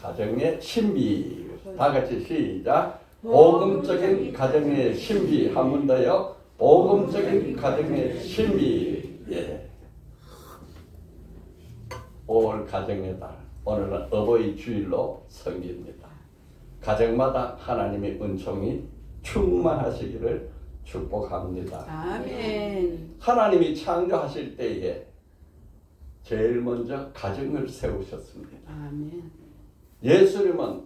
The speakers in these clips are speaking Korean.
가정의 신비. 다 같이 시작. 복음적인 가정의 신비. 한 번 더요. 복음적인 가정의 신비. 예. 5월 가정의 달. 오늘은 어버이 주일로 섬깁니다. 가정마다 하나님의 은총이 충만하시기를 축복합니다. 아멘. 하나님이 창조하실 때에 제일 먼저 가정을 세우셨습니다. 아멘. 예수님은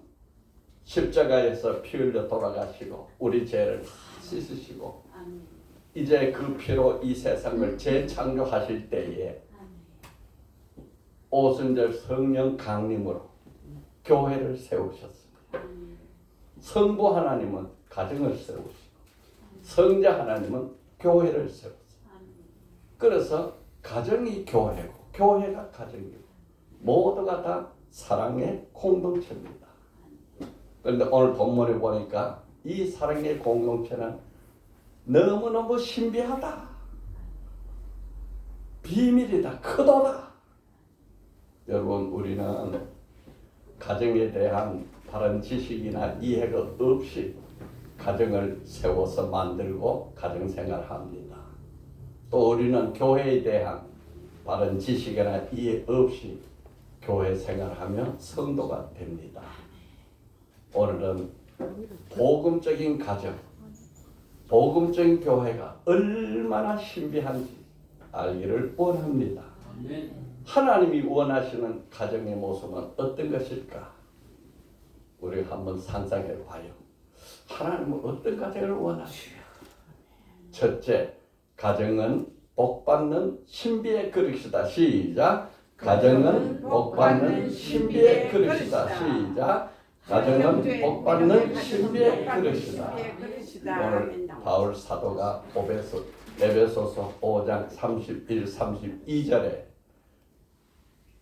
십자가에서 피 흘려 돌아가시고 우리 죄를 다 씻으시고 아멘. 이제 그 피로 이 세상을 재창조하실 때에 오순절 성령 강림으로 교회를 세우셨습니다. 성부 하나님은 가정을 세우시고 성자 하나님은 교회를 세우셨습니다. 그래서 가정이 교회고 교회가 가정이고 모두가 다 사랑의 공동체입니다. 그런데 오늘 본문에 보니까 이 사랑의 공동체는 너무너무 신비하다. 비밀이다. 크도다. 여러분, 우리는 가정에 대한 바른 지식이나 이해가 없이 가정을 세워서 만들고 가정생활합니다. 또 우리는 교회에 대한 바른 지식이나 이해 없이 교회 생활하며 성도가 됩니다. 오늘은 복음적인 가정, 복음적인 교회가 얼마나 신비한지 알기를 원합니다. 하나님이 원하시는 가정의 모습은 어떤 것일까? 우리가 한번 상상해 봐요. 하나님은 어떤 가정을 원하시냐? 첫째, 가정은 복받는 신비의 그릇이다. 시작. 가정은 복받는 신비의 그릇이다. 시작. 가정은 복받는 신비의 그릇이다. 오늘 바울 사도가 에베소서 5장 31, 32절에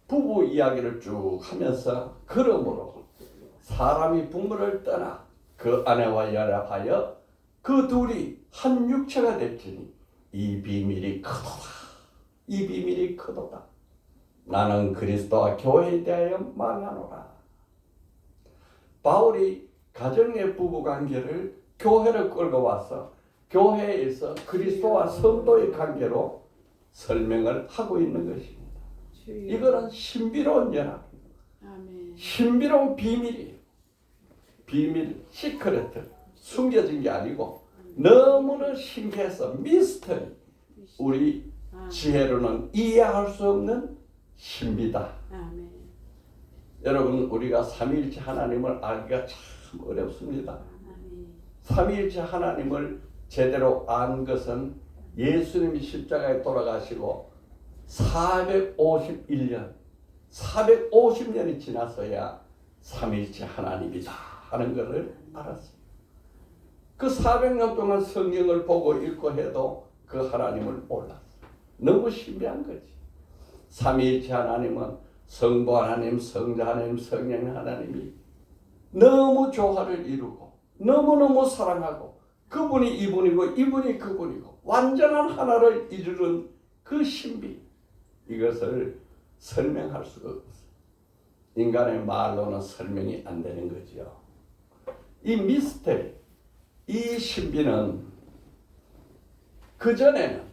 부부 이야기를 쭉 하면서 그러므로 사람이 부모를 떠나 그 아내와 연합하여 그 둘이 한 육체가 될지니 이 비밀이 크도다. 이 비밀이 크도다. 나는 그리스도와 교회에 대하여 말하노라. 바울이 가정의 부부관계를 교회로 끌고 와서 교회에서 그리스도와 성도의 관계로 설명을 하고 있는 것입니다. 이거는 신비로운 연합입니다. 신비로운 비밀이에요. 비밀, 시크레트, 숨겨진 게 아니고 너무나 신기해서 미스터리, 우리 지혜로는 이해할 수 없는 신비다. 아멘. 여러분, 우리가 삼위일체 하나님을 알기가 참 어렵습니다. 삼위일체 하나님을 제대로 안 것은 예수님이 십자가에 돌아가시고 450년이 지나서야 삼위일체 하나님이다 하는 것을 알았어요. 그 400년 동안 성경을 보고 읽고 해도 그 하나님을 몰랐어요. 너무 신비한 거지. 삼위일체 하나님은 성부 하나님, 성자 하나님, 성령 하나님이 너무 조화를 이루고 너무너무 사랑하고 그분이 이분이고 이분이 그분이고 완전한 하나를 이루는 그 신비, 이것을 설명할 수가 없어요. 인간의 말로는 설명이 안 되는 거죠. 이 미스터리, 이 신비는 그전에는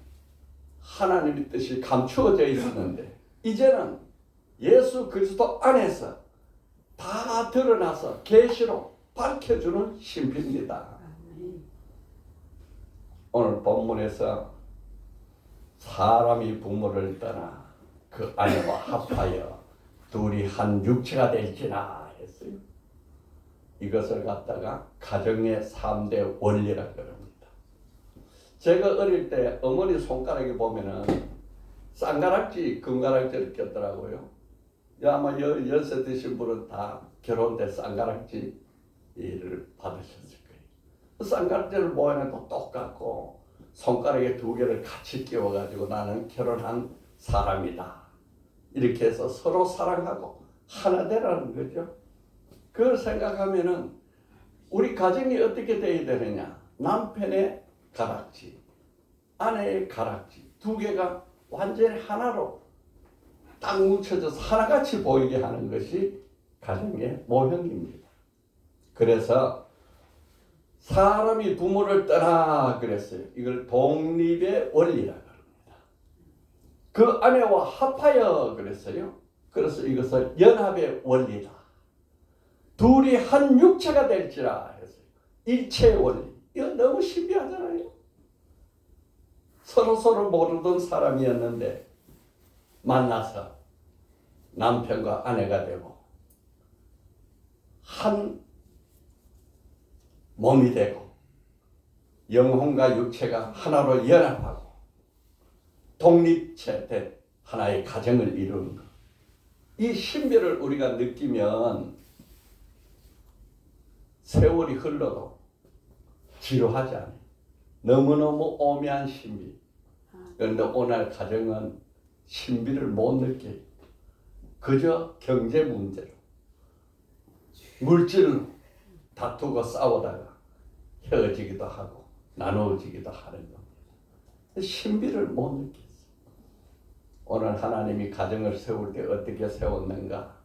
하나님의 뜻이 감추어져 있었는데 이제는 예수 그리스도 안에서 다 드러나서 계시로 밝혀주는 신비입니다. 오늘 본문에서 사람이 부모를 떠나 그 아내와 합하여 둘이 한 육체가 될지나 했어요. 이것을 갖다가 가정의 3대 원리라고 합니다. 제가 어릴 때 어머니 손가락에 보면은 쌍가락지, 금가락지를 꼈더라고요. 아마 연세 드신 분은 다 결혼 때 쌍가락지를 받으셨을 거예요. 쌍가락지를 모양도 똑같고 손가락에 2개를 같이 끼워가지고 나는 결혼한 사람이다. 이렇게 해서 서로 사랑하고 하나 되라는 거죠. 그걸 생각하면은 우리 가정이 어떻게 되어야 되느냐. 남편의 가락지, 아내의 가락지 2개가 완전히 하나로 딱 뭉쳐져서 하나같이 보이게 하는 것이 가정의 모형입니다. 그래서 사람이 부모를 떠나 그랬어요. 이걸 독립의 원리라고 합니다. 그 아내와 합하여 그랬어요. 그래서 이것을 연합의 원리다. 둘이 한 육체가 될지라 했어요. 일체의 원리. 이거 너무 신비하잖아요. 서로 모르던 사람이었는데 만나서 남편과 아내가 되고 한 몸이 되고 영혼과 육체가 하나로 연합하고 독립체 된 하나의 가정을 이루는 것. 이 신비를 우리가 느끼면 세월이 흘러도 지루하지 않아요. 너무너무 오묘한 신비. 그런데 오늘 가정은 신비를 못 느껴요. 그저 경제 문제로 물질로 다투고 싸우다가 헤어지기도 하고 나누어지기도 하는 겁니다. 신비를 못 느꼈어요. 오늘 하나님이 가정을 세울 때 어떻게 세웠는가?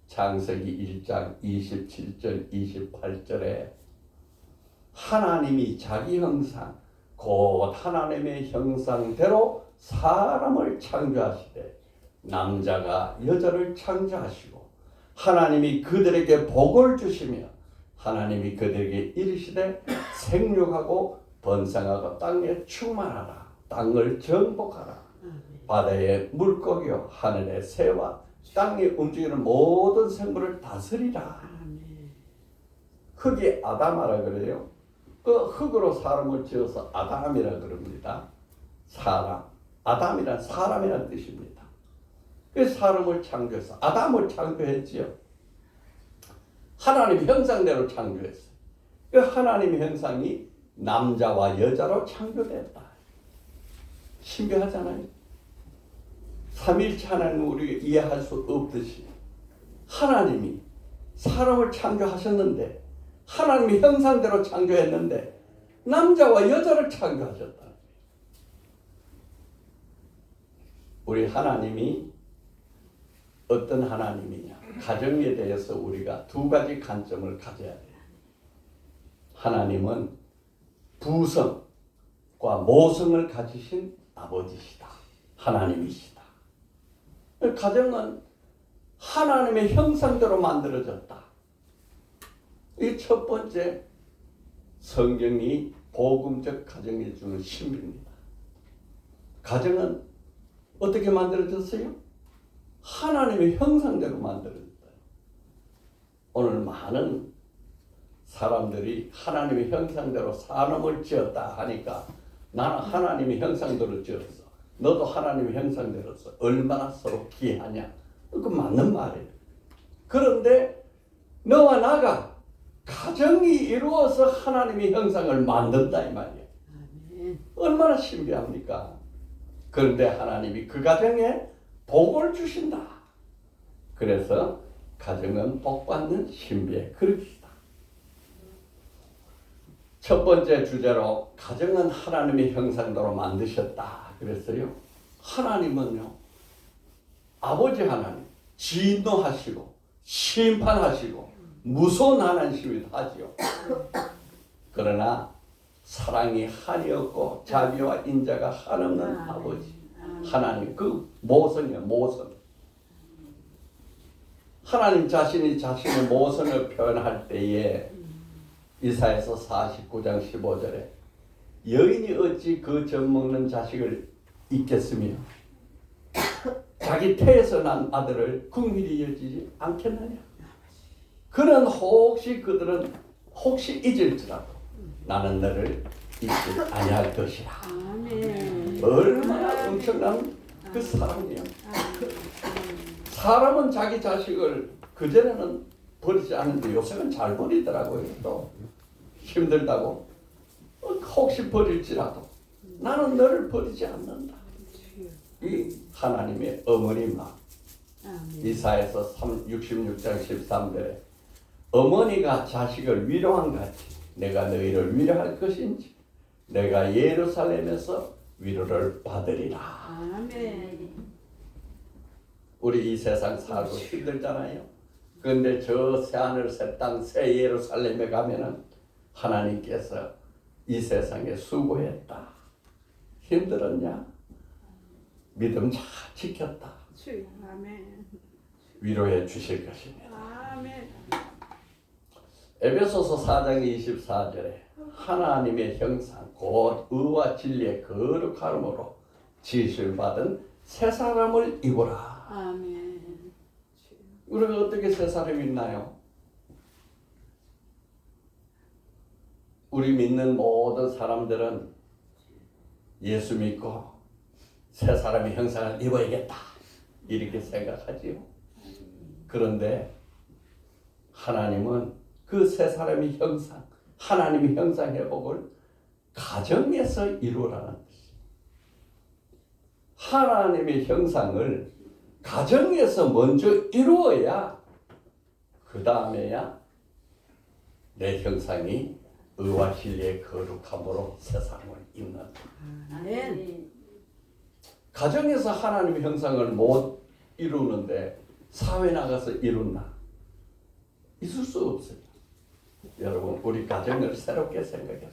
창세기 1장 27절 28절에 하나님이 자기 형상 곧 하나님의 형상대로 사람을 창조하시되 남자가 여자를 창조하시고 하나님이 그들에게 복을 주시며 하나님이 그들에게 이르시되 생육하고 번성하고 땅에 충만하라. 땅을 정복하라. 바다의 물고기와 하늘의 새와 땅에 움직이는 모든 생물을 다스리라. 흙이 아담하라 그래요. 그 흙으로 사람을 지어서 아담이라 그럽니다. 사람. 아담이란 사람이라는 뜻입니다. 그 사람을 창조해서 아담을 창조했지요. 하나님 형상대로 창조했어요. 그 하나님의 형상이 남자와 여자로 창조됐다. 신비하잖아요. 삼일체 하나님은 우리가 이해할 수 없듯이 하나님이 사람을 창조하셨는데 하나님의 형상대로 창조했는데 남자와 여자를 창조하셨다. 우리 하나님이 어떤 하나님이냐? 가정에 대해서 우리가 두 가지 관점을 가져야 돼요. 하나님은 부성과 모성을 가지신 아버지시다. 하나님이시다. 가정은 하나님의 형상대로 만들어졌다. 이 첫 번째 성경이 복음적 가정에 주는 신비입니다. 가정은 어떻게 만들어졌어요? 하나님의 형상대로 만들어졌다. 오늘 많은 사람들이 하나님의 형상대로 사람을 지었다 하니까 나는 하나님의 형상대로 지었어. 너도 하나님의 형상대로서 얼마나 서로 귀하냐. 그 맞는 말이에요. 그런데 너와 나가 가정이 이루어서 하나님의 형상을 만든다 이 말이에요. 얼마나 신비합니까? 그런데 하나님이 그 가정에 복을 주신다. 그래서 가정은 복받는 신비의 그릇이다. 첫 번째 주제로 가정은 하나님의 형상대로 만드셨다 그랬어요. 하나님은요, 아버지 하나님, 진노하시고 심판하시고 무서운 하나님이기도 하지요. 그러나 사랑이 한이 없고 자비와 인자가 한없는 아버지 하나님, 그 모성이에요. 모성. 하나님 자신이 자신의 모성을 표현할 때에 이사야서 49장 15절에 여인이 어찌 그 젖먹는 자식을 잊겠으며 자기 태에서 난 아들을 긍휼히 여기지 않겠느냐. 그는 그들은 혹시 잊을지라도 나는 너를 잊지 아니할 것이라. 얼마나 엄청난 그 사랑이에요. 사람은 자기 자식을 그전에는 버리지 않는데 요새는 잘 버리더라고요. 또 힘들다고 혹시 버릴지라도 나는 너를 버리지 않는다. 이 하나님의 어머니 마음. 이사야서 66장 13절에 어머니가 자식을 위로한 같이 내가 너희를 위로할 것인지 내가 예루살렘에서 위로를 받으리라. 아멘. 우리 이 세상 살고 힘들잖아요. 그런데 저 새하늘 새 땅 새 예루살렘에 가면은 하나님께서 이 세상에 수고했다. 힘들었냐? 믿음 잘 지켰다. 주여. 아멘. 위로해 주실 것입니다. 아멘. 에베소서 4장 24절에 하나님의 형상 곧 의와 진리의 거룩함으로 지으실 받은 새 사람을 입으라. 아멘. 주여. 우리가 어떻게 새 사람이 있나요? 우리 믿는 모든 사람들은 예수 믿고 새 사람의 형상을 입어야겠다 이렇게 생각하지요. 그런데 하나님은 그 새 사람의 형상, 하나님의 형상 회복을 가정에서 이루라는 뜻이에요. 하나님의 형상을 가정에서 먼저 이루어야 그 다음에야 내 형상이 의와 진리의 거룩함으로 새 사람을 입는. 아멘. 가정에서 하나님의 형상을 못 이루는데 사회 나가서 이룬다? 있을 수 없어요. 여러분 우리 가정을 새롭게 생각해봐요.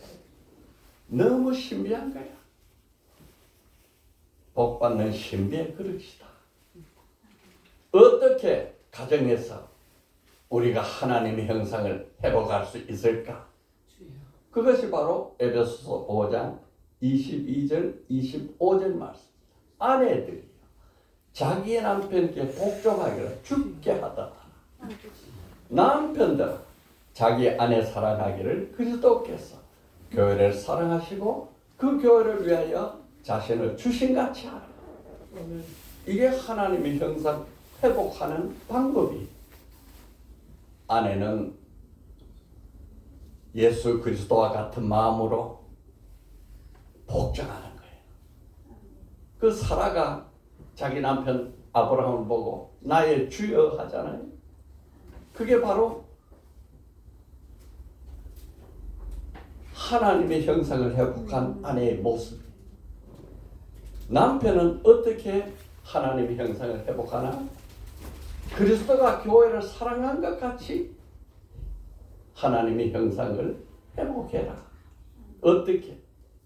너무 신비한 거야. 복받는 신비의 그릇이다. 어떻게 가정에서 우리가 하나님의 형상을 회복할 수 있을까? 그것이 바로 에베소서 5장 22절 25절 말씀. 아내들이요 자기의 남편께 복종하기를 죽게 하더라. 남편들 자기 아내 사랑하기를 그리스도께서 교회를 사랑하시고 그 교회를 위하여 자신을 주신같이 하라. 이게 하나님의 형상 회복하는 방법이. 아내는 예수 그리스도와 같은 마음으로 복종하는 거예요. 그 사라가 자기 남편 아브라함을 보고 나의 주여 하잖아요. 그게 바로 하나님의 형상을 회복한 아내의 모습. 남편은 어떻게 하나님의 형상을 회복하나? 그리스도가 교회를 사랑한 것 같이 하나님의 형상을 회복해라. 어떻게?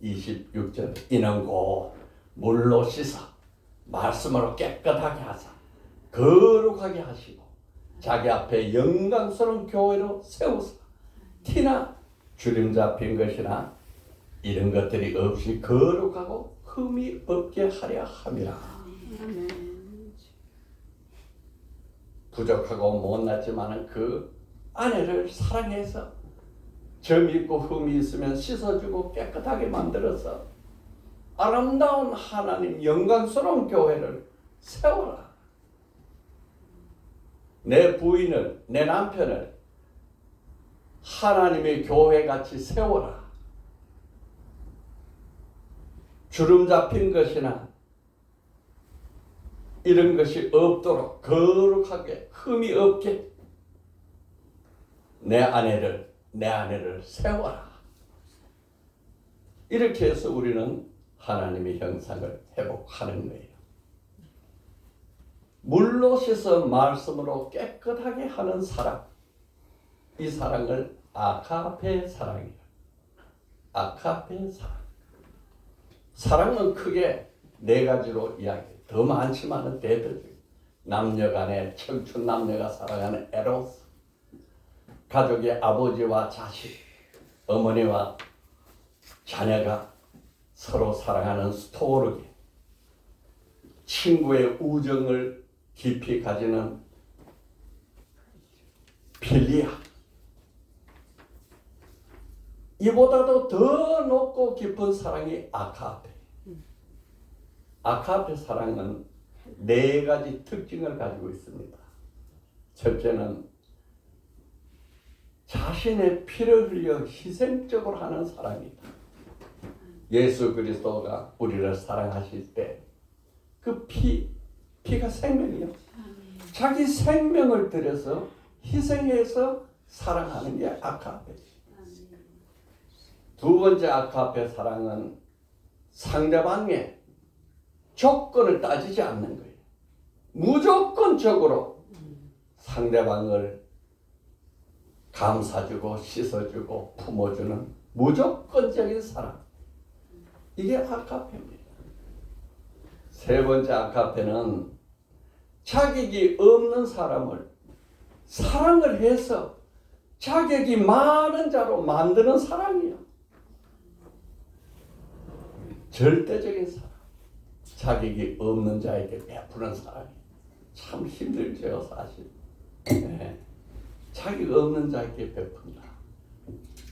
26절 이는 곧 물로 씻어 말씀으로 깨끗하게 하사 거룩하게 하시고 자기 앞에 영광스러운 교회로 세우사 티나 주름 잡힌 것이나 이런 것들이 없이 거룩하고 흠이 없게 하려 함이라. 아멘. 부족하고 못났지만 그 아내를 사랑해서 점 있고 흠이 있으면 씻어주고 깨끗하게 만들어서 아름다운 하나님 영광스러운 교회를 세워라. 내 부인을, 내 남편을 하나님의 교회같이 세워라. 주름 잡힌 것이나 이런 것이 없도록 거룩하게 흠이 없게 내 아내를 세워라. 이렇게 해서 우리는 하나님의 형상을 회복하는 거예요. 물로 씻어 말씀으로 깨끗하게 하는 사랑. 이 사랑을 아가페 사랑이에요. 아가페 사랑. 사랑은 크게 네 가지로 이야기해요. 더 많지만은 대표적인 남녀간의 청춘 남녀가 사랑하는 에로스, 가족의 아버지와 자식, 어머니와 자녀가 서로 사랑하는 스토르기, 친구의 우정을 깊이 가지는 필리아, 이보다도 더 높고 깊은 사랑이 아가페. 아가페 사랑은 네 가지 특징을 가지고 있습니다. 첫째는 자신의 피를 흘려 희생적으로 하는 사랑이다. 예수 그리스도가 우리를 사랑하실 때 그 피가 생명이요. 자기 생명을 들여서 희생해서 사랑하는 게 아가페지. 두 번째 아가페 사랑은 상대방의 조건을 따지지 않는 거예요. 무조건적으로 상대방을 감싸주고 씻어주고 품어주는 무조건적인 사랑. 이게 아가페입니다. 세 번째 아가페는 자격이 없는 사람을 사랑을 해서 자격이 많은 자로 만드는 사랑이요. 절대적인 사랑. 자격이 없는 자에게 베푸는 사랑이 참 힘들죠, 사실. 네. 자격 없는 자에게 베푼다.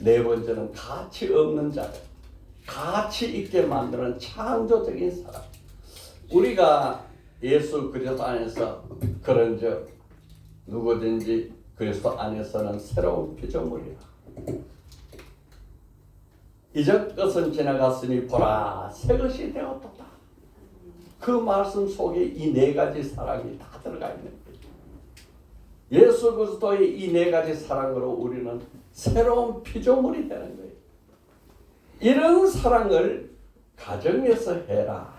네 번째는 가치 없는 자를 가치 있게 만드는 창조적인 사랑. 우리가 예수 그리스도 안에서 그런즉 누구든지 그리스도 안에서는 새로운 피조물이라. 이전 것은 지나갔으니 보라 새 것이 되었도다. 그 말씀 속에 이 네 가지 사랑이 다 들어가 있는 거예요. 예수 그리스도의 이 네 가지 사랑으로 우리는 새로운 피조물이 되는 거예요. 이런 사랑을 가정에서 해라.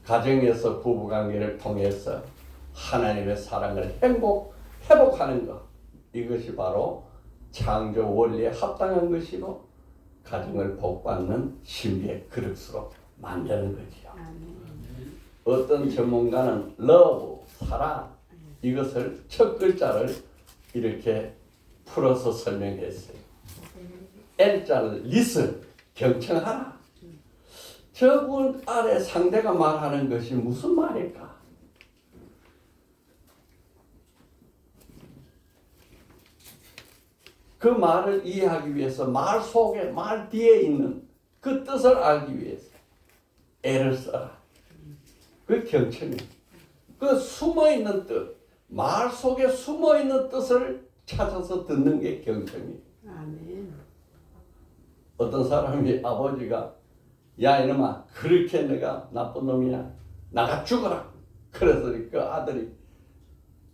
가정에서 부부관계를 통해서 하나님의 사랑을 회복하는 것. 이것이 바로 창조 원리에 합당한 것이고 가정을 복받는 신비의 그릇으로 만드는 거지요. 어떤 전문가는 러브, 사랑 이것을 첫 글자를 이렇게 풀어서 설명했어요. L자를 리슨, 경청하라. 저분 아래 상대가 말하는 것이 무슨 말일까? 그 말을 이해하기 위해서 말 속에, 말 뒤에 있는 그 뜻을 알기 위해서 애를 써라. 그 경청이. 그 숨어있는 뜻, 말 속에 숨어있는 뜻을 찾아서 듣는 게 경청이에요. 아멘. 어떤 사람이 아버지가 야 이놈아 그렇게 내가 나쁜 놈이야 나가 죽어라. 그래서 그 아들이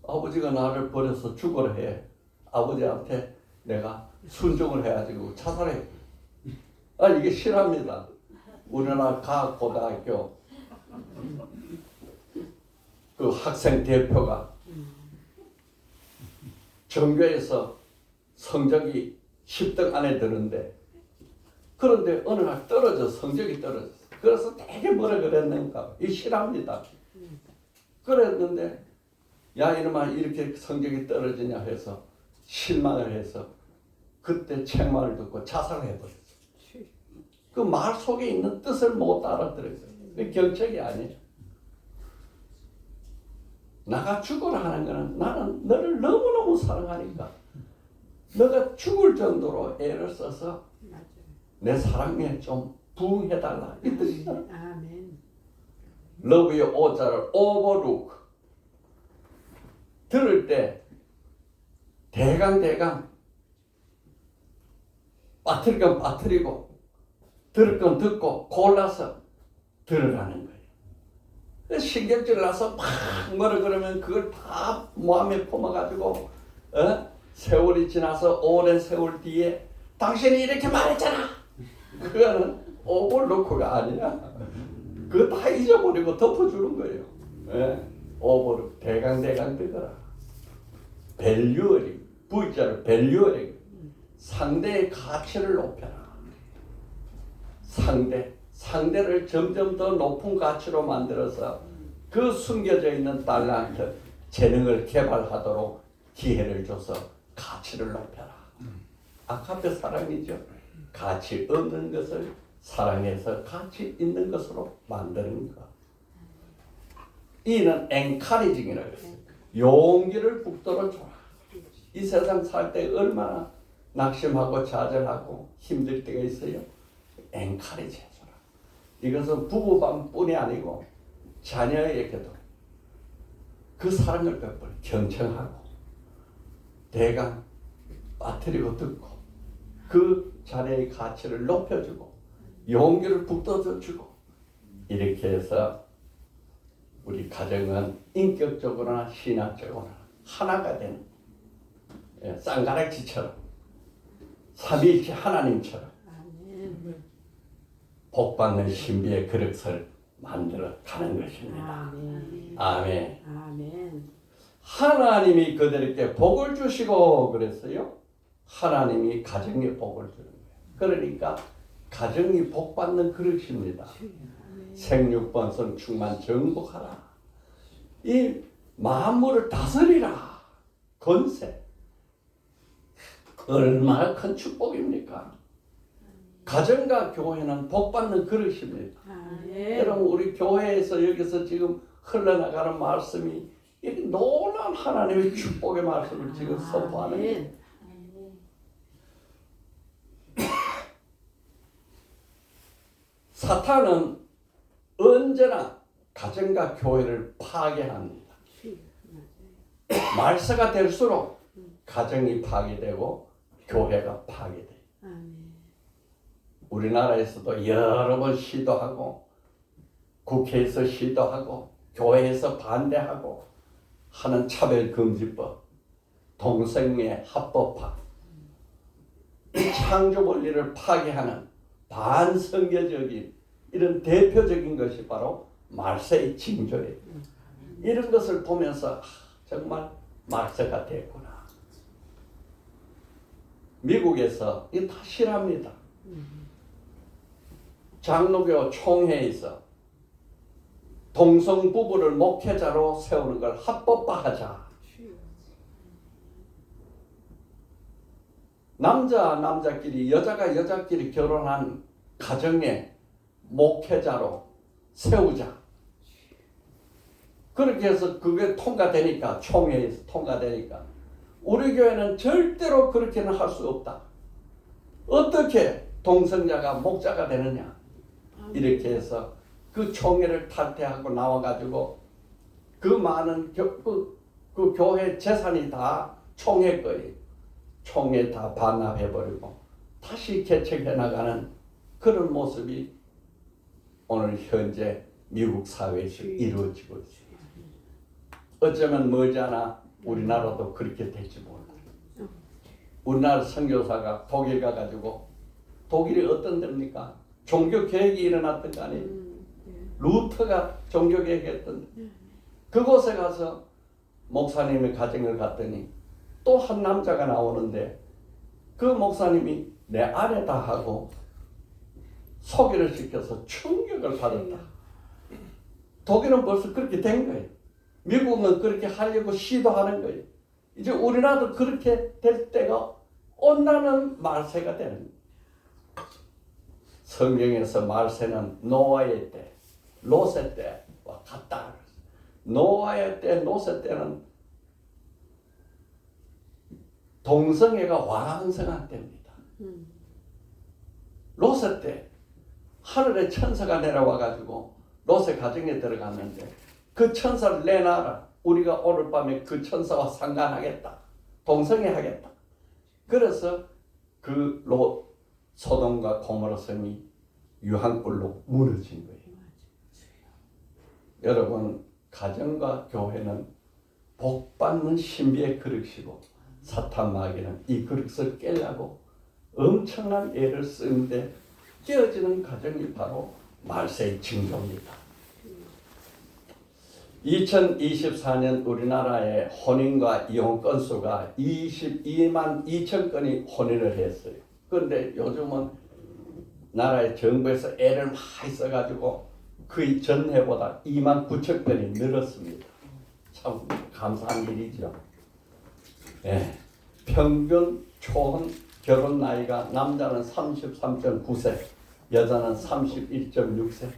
아버지가 나를 버려서 죽어라 해. 아버지한테 내가 순종을 해가지고 자살해. 아 이게 실합니다. 우리나라 과학고등학교 그 학생 대표가 전교에서 성적이 10등 안에 드는데 그런데 어느 날 성적이 떨어졌어. 그래서 되게 뭐라 그랬는가. 이 실합니다. 그랬는데 야 이놈아 이렇게 성적이 떨어지냐 해서 실망을 해서 그때 책말을 듣고 자살을 해버렸어. 그 말 속에 있는 뜻을 못 알아들었어요. 그 경책이 아니에요. 나가 죽어라 하는 거는 나는 너를 너무너무 사랑하니까 너가 죽을 정도로 애를 써서 내 사랑에 좀 부응해달라. 이 뜻이다. 아멘. 러브의 오자를 오버룩. 들을 때 대강 빠뜨릴 건 빠뜨리고 들을 건 듣고 골라서 들으라는 거예요. 신경질 나서 막 뭐라 그러면 그걸 다 마음에 품어가지고 세월이 지나서 오랜 세월 뒤에 당신이 이렇게 말했잖아. 그거는 오버루크가 아니야. 그거 다 잊어버리고 덮어주는 거예요. 오버룩 대강 듣어라. 밸류어링 V자를 밸류어링 상대의 가치를 높여라. 상대를 점점 더 높은 가치로 만들어서 그 숨겨져 있는 달란트, 재능을 개발하도록 기회를 줘서 가치를 높여라. 아카페 사랑이죠. 가치 없는 것을 사랑해서 가치 있는 것으로 만드는 것. 이는 엔카리징이라고 했어요. 용기를 북돋아 줘라. 이 세상 살 때 얼마나 낙심하고 좌절하고 힘들 때가 있어요. 엔카리지 해줘라. 이것은 부부간뿐이 아니고 자녀에게도 그 사랑을 베풀 경청하고 대강 빠뜨리고 듣고 그 자녀의 가치를 높여주고 용기를 북돋아주고 이렇게 해서 우리 가정은 인격적으로나 신학적으로나 하나가 되는 쌍가락지처럼 삼위일체 하나님처럼 복받는 신비의 그릇을 만들어 가는 것입니다. 아멘. 아멘. 아멘. 하나님이 그들에게 복을 주시고 그랬어요. 하나님이 가정에 복을 주는 거예요. 그러니까 가정이 복받는 그릇입니다. 생육번성 충만 정복하라. 이 만물을 다스리라. 건세. 얼마나 큰 축복입니까? 가정과 교회는 복받는 그릇입니다. 아멘. 여러분 우리 교회에서 여기서 지금 흘러나가는 말씀이 이 놀라운 하나님의 축복의 말씀을 지금 선포하는 거예요. 아멘. 사탄은 언제나 가정과 교회를 파괴합니다. 말세가 될수록 가정이 파괴되고 교회가 파괴돼요. 아멘. 우리나라에서도 여러 번 시도하고 국회에서 시도하고 교회에서 반대하고 하는 차별금지법, 동성애 합법화, 창조 원리를 파괴하는 반성교적인 이런 대표적인 것이 바로 말세의 징조예요. 이런 것을 보면서 정말 말세가 됐구나. 미국에서 이거 다 싫어합니다. 장로교 총회에서 동성 부부를 목회자로 세우는 걸 합법화하자. 남자끼리 여자가 여자끼리 결혼한 가정에 목회자로 세우자. 그렇게 해서 그게 통과되니까 총회에서 통과되니까 우리 교회는 절대로 그렇게는 할 수 없다. 어떻게 동성자가 목자가 되느냐. 이렇게 해서 그 총회를 탈퇴하고 나와가지고 그 많은 그 교회 재산이 다 총회 거예요. 총회 다 반납해버리고 다시 개척해 나가는 그런 모습이 오늘 현재 미국 사회에서 이루어지고 있습니다. 어쩌면 머지않아 우리나라도 그렇게 될지 몰라요. 우리나라 선교사가 독일 가가지고 독일이 어떤 데입니까? 종교개혁이 일어났던 거 아니에요? 루터가 종교개혁했던 그곳에 가서 목사님의 가정을 갔더니 또 한 남자가 나오는데 그 목사님이 내 아내다 하고 소개를 시켜서 충격을 받았다. 독일은 벌써 그렇게 된 거예요. 미국은 그렇게 하려고 시도하는 거예요. 이제 우리나라도 그렇게 될 때가 온다는 말세가 되는 거예요. 성경에서 말세는 노아의 때, 롯의 때와 같다. 노아의 때, 롯의 때는 동성애가 왕성한 때입니다. 롯의 때 하늘에 천사가 내려와가지고 롯의 가정에 들어갔는데 그 천사를 내놔라. 우리가 오늘 밤에 그 천사와 상관하겠다. 동성애 하겠다. 그래서 그 롯 소돔과 고모라 성이 유황불로 무너진 거예요. 여러분 가정과 교회는 복받는 신비의 그릇이고 사탄 마귀는 이 그릇을 깨려고 엄청난 애를 쓰는데 깨어지는 가정이 바로 말세의 징조입니다. 2024년 우리나라의 혼인과 이혼 건수가 22만 2천 건이 혼인을 했어요. 그런데 요즘은 나라의 정부에서 애를 많이 써가지고 그 전해보다 2만 9천 건이 늘었습니다. 참 감사한 일이죠. 네. 평균 초혼 결혼 나이가 남자는 33.9세, 여자는 31.6세.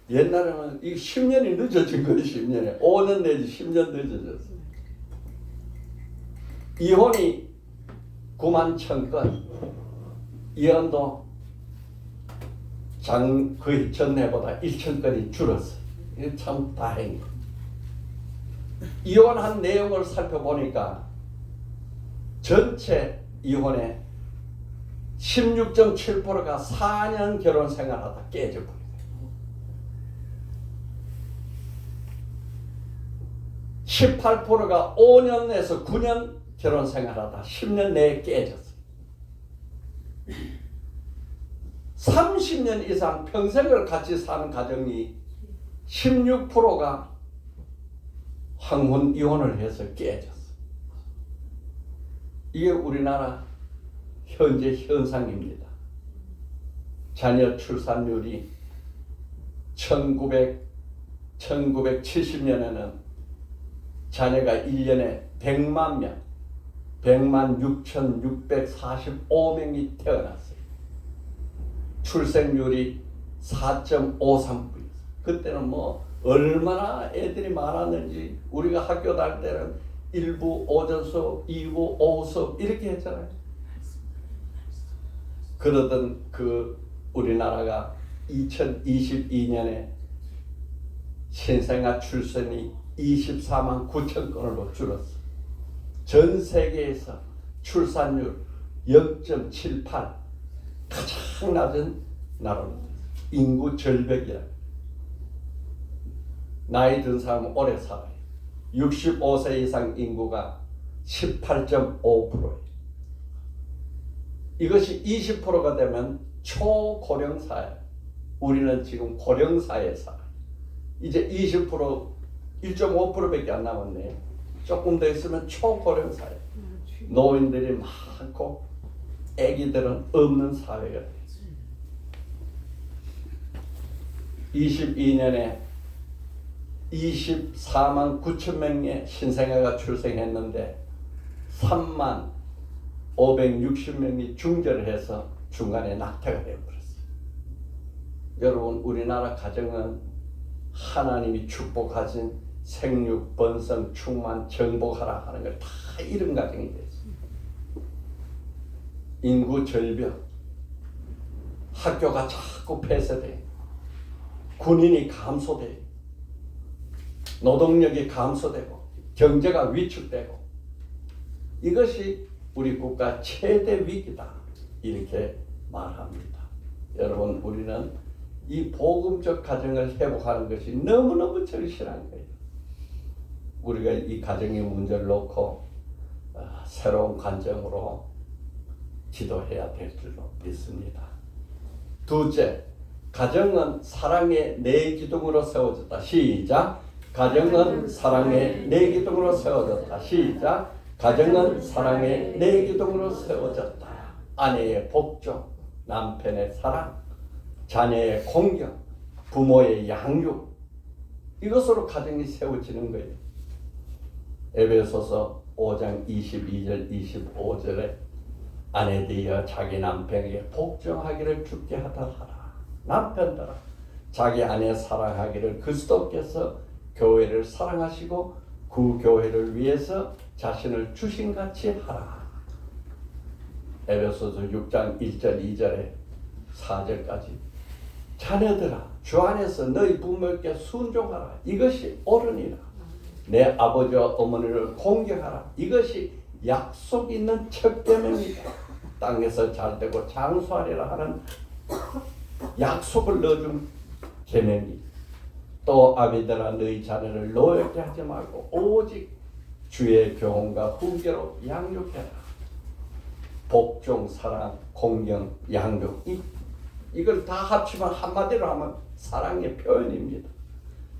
옛날에는 이 10년이 늦어진 거예요. 10년에 5년 내지 10년 늦어졌어요. 이혼이 9만 1,000건, 이혼도 거의 전해보다 1,000건이 줄었어요. 이게 참 다행이에요. 이혼한 내용을 살펴보니까 전체 이혼의 16.7%가 4년 결혼 생활하다 깨져버려요. 18%가 5년에서 9년 결혼 생활하다 10년 내에 깨졌어요. 30년 이상 평생을 같이 사는 가정이 16%가 황혼 이혼을 해서 깨졌어. 이게 우리나라 현재 현상입니다. 자녀 출산율이 1970년에는 자녀가 1년에 100만 명, 100만 6,645명이 태어났어요. 출생률이 4.53%. 그때는 뭐 얼마나 애들이 많았는지 우리가 학교 다닐 때는 1부 오전 수업, 2부 오후 수업 이렇게 했잖아요. 그러던 그 우리나라가 2022년에 신생아 출생이 24만 9천 건으로 줄었어. 전 세계에서 출산율 0.78, 가장 낮은 나라로 인구 절벽이야. 나이 든 사람은 오래 살아요. 65세 이상 인구가 18.5%예요. 이것이 20%가 되면 초고령사회. 우리는 지금 고령사회에 살아요. 이제 20%, 1.5%밖에 안 남았네. 조금 더 있으면 초고령사회. 노인들이 많고 아기들은 없는 사회가 돼요. 22년에 24만 9천 명의 신생아가 출생했는데 3만 560명이 중절을 해서 중간에 낙태가 되어버렸어요. 여러분, 우리나라 가정은 하나님이 축복하신 생육, 번성, 충만, 정복하라 하는 걸 다 이런 가정이 됐어요. 인구 절벽, 학교가 자꾸 폐쇄돼, 군인이 감소돼, 노동력이 감소되고 경제가 위축되고, 이것이 우리 국가 최대 위기다 이렇게 말합니다. 여러분, 우리는 이 복음적 가정을 회복하는 것이 너무너무 절실한 거예요. 우리가 이 가정의 문제를 놓고 새로운 관점으로 기도해야 될 줄로 믿습니다. 둘째, 가정은 사랑의 내 기둥으로 세워졌다. 시작. 가정은 사랑의 내 기둥으로 세워졌다. 시작. 가정은 사랑의 내 기둥으로 세워졌다. 아내의 복종, 남편의 사랑, 자녀의 공경, 부모의 양육, 이것으로 가정이 세워지는 거예요. 에베소서 5장 22절 25절에 아내들이여 자기 남편에게 복종하기를 주께 하라. 남편들아 자기 아내 사랑하기를 그리스도께서 교회를 사랑하시고 그 교회를 위해서 자신을 주신같이 하라. 에베소서 6장 1절 2절에 4절까지 자녀들아 주 안에서 너희 부모에게 순종하라. 이것이 옳으니라. 내 아버지와 어머니를 공경하라. 이것이 약속 있는 첫 계명이다. 땅에서 잘되고 장수하리라 하는 약속을 넣어준 계명이. 또 아비들아 너희 자녀를 노엽게 하지 말고 오직 주의 교훈과 훈계로 양육해라. 복종, 사랑, 공경, 양육, 이걸 다 합치면 한마디로 하면 사랑의 표현입니다.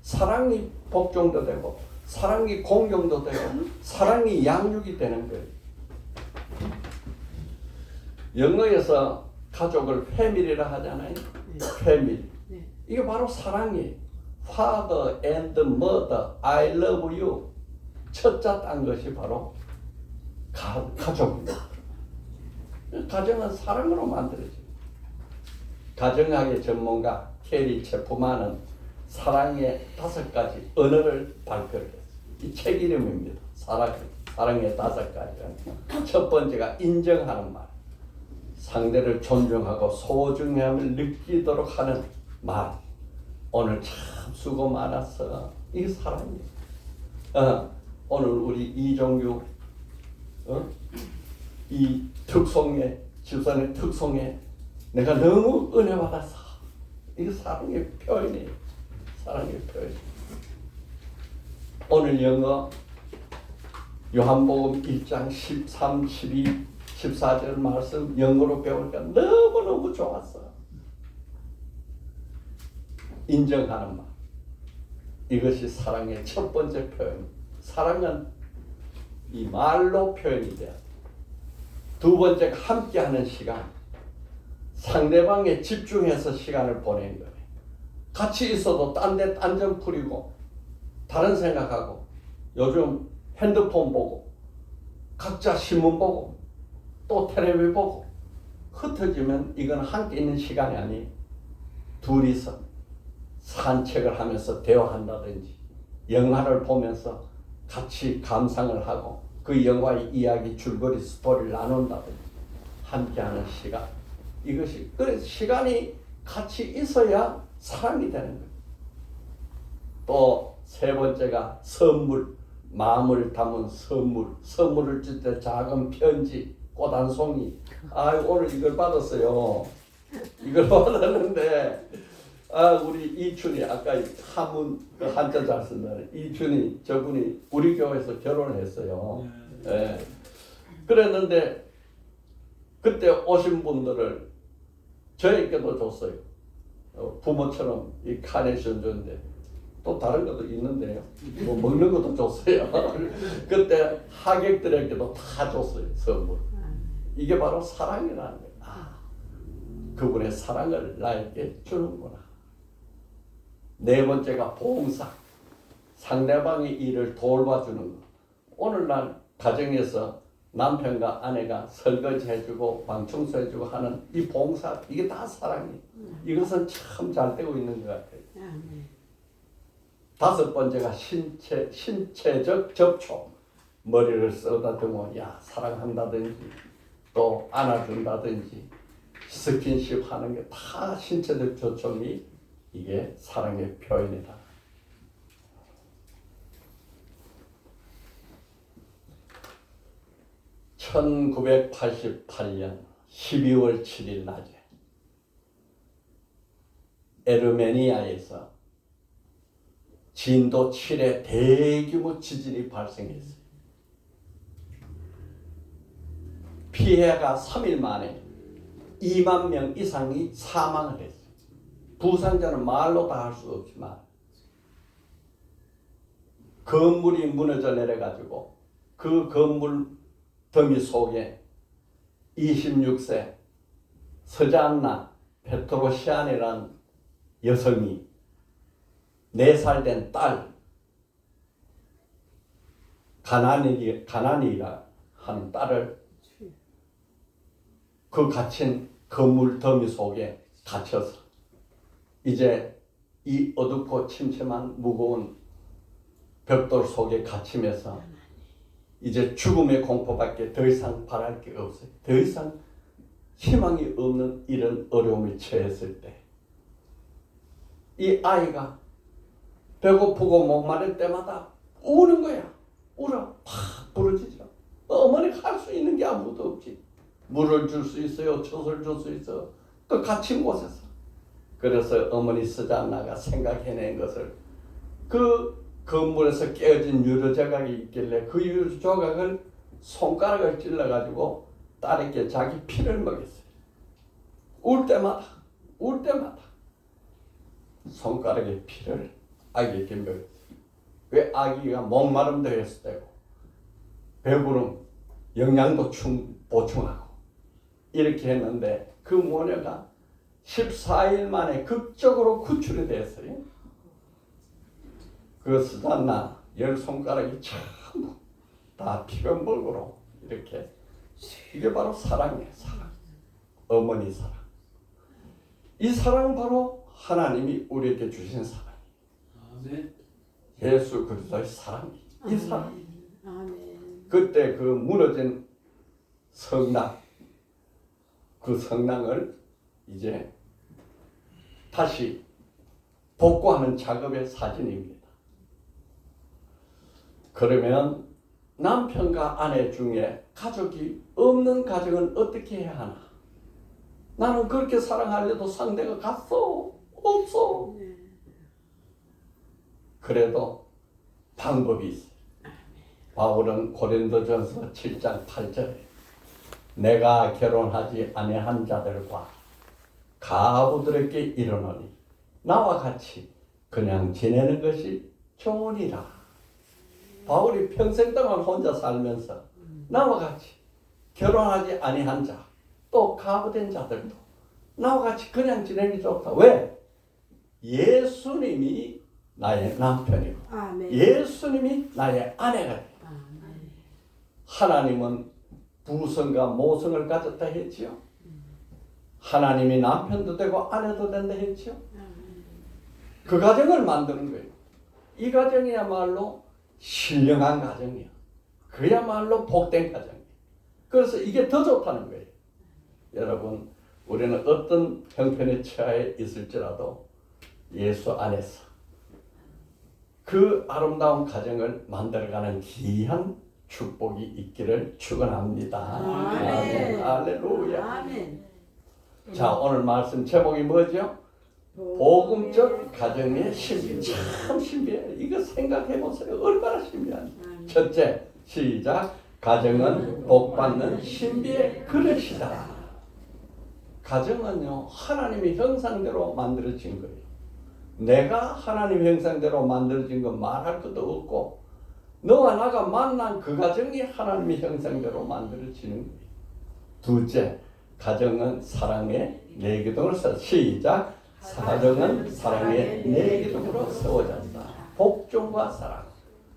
사랑이 복종도 되고 사랑이 공경도 되고 사랑이 양육이 되는 거예요. 영어에서 가족을 패밀리라 하잖아요. 패밀리. 이게 바로 사랑이에요. Father and Mother, I love you. 첫자 딴 것이 바로 가족입니다. 가정은 사랑으로 만들어져요. 가정학의 전문가 캐리 체프만은 사랑의 5가지 언어를 발표했어요. 이 책 이름입니다. 사랑의 5가지. 첫 번째가 인정하는 말. 상대를 존중하고 소중함을 느끼도록 하는 말. 오늘 참 수고 많았어. 이게 사랑이에요. 오늘 우리 이종규 이 특송에 집사의 특송에 내가 너무 은혜 받았어. 이게 사랑의 표현이에요. 사랑의 표현. 오늘 영어 요한복음 1장 13, 12, 14절 말씀 영어로 배우니까 너무너무 좋았어. 인정하는 말. 이것이 사랑의 첫 번째 표현. 사랑은 이 말로 표현이 돼요. 두 번째가 함께하는 시간. 상대방에 집중해서 시간을 보내는 거예요. 같이 있어도 딴 데 딴점 풀이고 다른 생각하고 요즘 핸드폰 보고 각자 신문 보고 또 텔레비 보고 흩어지면 이건 함께 있는 시간이 아니 둘이서 산책을 하면서 대화한다든지 영화를 보면서 같이 감상을 하고 그 영화의 이야기 줄거리 스토리를 나눈다든지 함께하는 시간 이것이 그래서 시간이 같이 있어야 사랑이 되는 거예요. 또 세 번째가 선물 마음을 담은 선물을 줄 때 작은 편지 꽃 한 송이 오늘 이걸 받았어요. 이걸 받았는데 우리 이춘이 아까 한문 그 한자 잘 쓴다는 이춘이 저분이 우리 교회에서 결혼을 했어요. 예. 그랬는데 그때 오신 분들을 저에게도 줬어요. 부모처럼 이 카네이션 줬는데 또 다른 것도 있는데요. 뭐 먹는 것도 줬어요. 그때 하객들에게도 다 줬어요. 선물. 이게 바로 사랑이라는 거예요. 그분의 사랑을 나에게 주는구나. 네 번째가 봉사. 상대방의 일을 돌봐주는 것. 오늘날 가정에서 남편과 아내가 설거지 해주고 방청소 해주고 하는 이 봉사 이게 다 사랑이에요. 이것은 참 잘 되고 있는 것 같아요. 다섯 번째가 신체적 접촉. 머리를 쓰다듬어 사랑한다든지 또 안아준다든지 스킨십 하는 게 다 신체적 접촉이 이게 사랑의 표현이다. (1988년 12월 7일) 낮에 에르메니아에서 진도 7의 대규모 지진이 발생했어요. 피해가 3일 만에 2만 명 이상이 사망을 했어요. 부상자는 말로 다 할 수 없지만 건물이 무너져 내려가지고 그 건물 더미 속에 26세 서잔나 페트로시안이라는 여성이 4살 된 딸 가나니라 하는 딸을 그 갇힌 건물 더미 속에 갇혀서 이제 이 어둡고 침침한 무거운 벽돌 속에 갇히면서 이제 죽음의 공포밖에 더 이상 바랄 게 없어요. 더 이상 희망이 없는 이런 어려움에 처했을 때 이 아이가 배고프고 목마를 때마다 우는 거야. 울어. 팍 부러지죠. 어머니가 할 수 있는 게 아무것도 없지. 물을 줄 수 있어요. 젖을 줄 수 있어. 또 갇힌 곳에서. 그래서 어머니 스잔나가 생각해낸 것을 그 건물에서 깨어진 유리 조각이 있길래 그 유리 조각을 손가락을 찔러가지고 딸에게 자기 피를 먹였어요. 울 때마다 손가락에 피를 아기에게 먹였어요. 왜 아기가 목마름도 했을 때고 배부름, 영양도 보충하고 이렇게 했는데 그 모녀가 14일 만에 극적으로 구출이 됐어요. 그 스잔나 10손가락이 전부 다 피변복으로 이렇게 이게 바로 사랑이에요. 사랑. 어머니 사랑. 이 사랑 바로 하나님이 우리에게 주신 사랑이에요. 예수 그리스도의 사랑이 이 사랑. 그때 그 무너진 성당 그 성당을 이제 다시 복구하는 작업의 사진입니다. 그러면 남편과 아내 중에 가족이 없는 가정은 어떻게 해야 하나? 나는 그렇게 사랑하려도 상대가 갔어? 없어? 그래도 방법이 있어요. 바울은 고린도전서 7장 8절에 내가 결혼하지 아니한 자들과 가부들에게 이르노니 나와 같이 그냥 지내는 것이 좋으니라. 바울이 평생 동안 혼자 살면서 나와 같이 결혼하지 아니한 자, 또 가부된 자들도 나와 같이 그냥 지내기 좋다. 왜? 예수님이 나의 남편이고 아멘. 예수님이 나의 아내가 돼. 아멘. 하나님은 부성과 모성을 가졌다 했지요. 하나님이 남편도 되고 아내도 된다 했지요. 그 가정을 만드는 거예요. 이 가정이야말로 신령한 가정이야. 그야말로 복된 가정이야. 그래서 이게 더 좋다는 거예요. 여러분, 우리는 어떤 형편에 처해 있을지라도 예수 안에서 그 아름다운 가정을 만들어가는 귀한 축복이 있기를 축원합니다. 아멘. 할렐루야. 아멘. 자, 오늘 말씀 제목이 뭐죠? 복음적 가정의 신비. 참 신비해요. 이거 생각해 보세요. 얼마나 신비한지. 첫째, 시작. 가정은 복받는 신비의 그릇이다. 가정은요, 하나님의 형상대로 만들어진 거예요. 내가 하나님 형상대로 만들어진 건 말할 것도 없고, 너와 나가 만난 그 가정이 하나님의 형상대로 만들어지는 거예요. 둘째, 가정은 사랑의 내기둥으로 세워. 시작. 가정은 사랑의 내기둥으로 세워졌다. 복종과 사랑,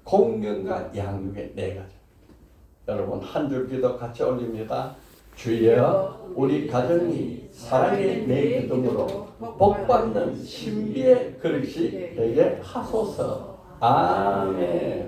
공경과 양육의 네 가정. 여러분, 한 줄 기도 같이 올립니다. 주여, 우리 가정이 사랑의 내기둥으로 복받는 신비의 그릇이 되게 하소서. 아멘.